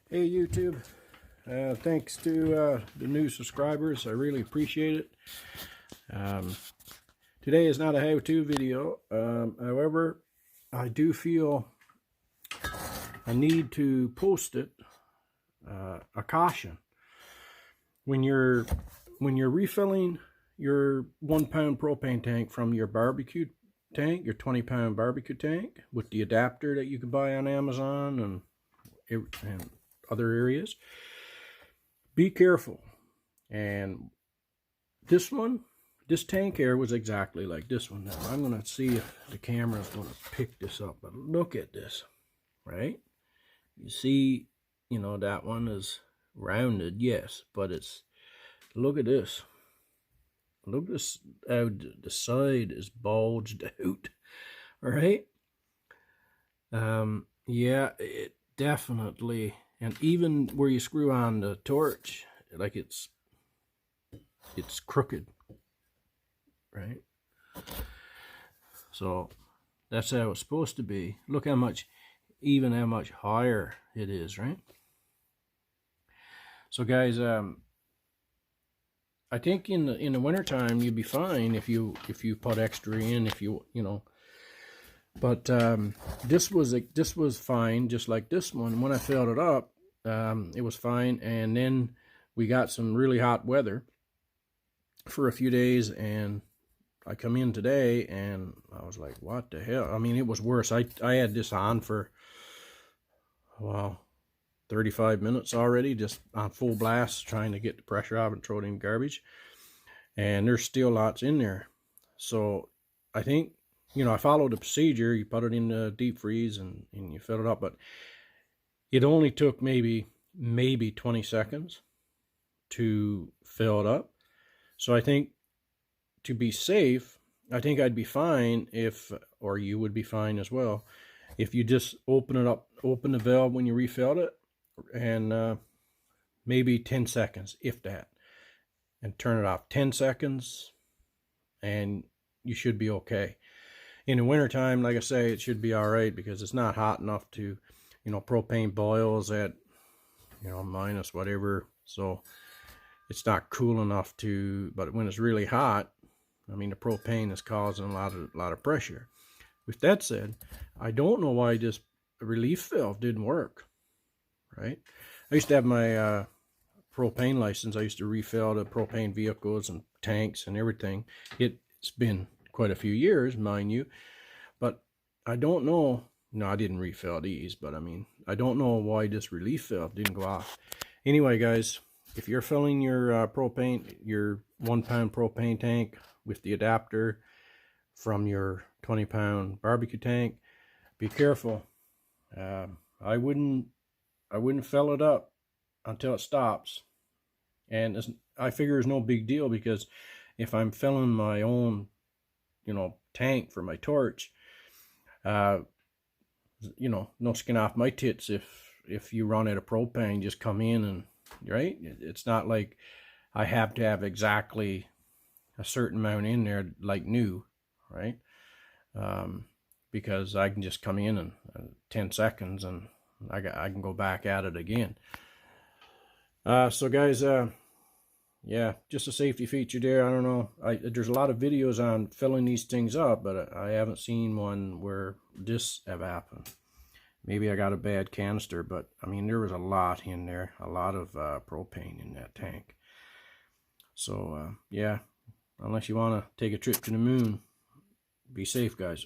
Hey YouTube, thanks to the new subscribers. I really appreciate it. Today is not a how-to video. However, I do feel I need to post it, a caution. When you're refilling your 1 pound propane tank from your barbecue tank, your 20-pound barbecue tank, with the adapter that you can buy on Amazon and other areas, be careful. And this tank here was exactly like this one. Now I'm going to see if the camera is going to pick this up, but look at this, right? You see, that one is rounded, yes, but look at this. Look at this, how the side is bulged out, all right? Yeah, it definitely. And even where you screw on the torch, like it's crooked, right? So that's how it's supposed to be. Look how much higher it is, right? So guys, I think in the wintertime you'd be fine if you put extra in, But this was fine, just like this one. When I filled it up, it was fine. And then we got some really hot weather for a few days, and I come in today and I was like, what the hell? I mean, it was worse. I had this on for, well, 35 minutes already, just on full blast, trying to get the pressure out and throw it in garbage. And there's still lots in there. So I think, I followed the procedure. You put it in the deep freeze and you fill it up, but it only took maybe 20 seconds to fill it up. So I think, to be safe, I think I'd be fine or you would be fine as well, if you just open the valve when you refilled it, and maybe 10 seconds, if that, and turn it off. 10 seconds, and you should be okay. In the wintertime, like I say, it should be all right, because it's not hot enough to, propane boils at, minus whatever. So it's not cool enough to, but when it's really hot, I mean, the propane is causing a lot of pressure. With that said, I don't know why this relief valve didn't work, right? I used to have my propane license. I used to refill the propane vehicles and tanks and everything. It's been quite a few years, mind you, but I don't know. No, I didn't refill these, but I mean, I don't know why this relief valve didn't go off. Anyway, guys, if you're filling your propane, your 1 pound propane tank with the adapter from your 20-pound barbecue tank, be careful. I wouldn't fill it up until it stops. And I figure it's no big deal, because if I'm filling my own, tank for my torch, no skin off my tits if you run out of propane. Just come in and, right? It's not like I have to have exactly a certain amount in there like new, right? Because I can just come in and 10 seconds and I can go back at it again. So guys, yeah, just a safety feature there. I don't know. There's a lot of videos on filling these things up, but I haven't seen one where this have happened. Maybe I got a bad canister, but I mean, there was a lot in there, a lot of propane in that tank. So yeah, unless you want to take a trip to the moon, be safe, guys.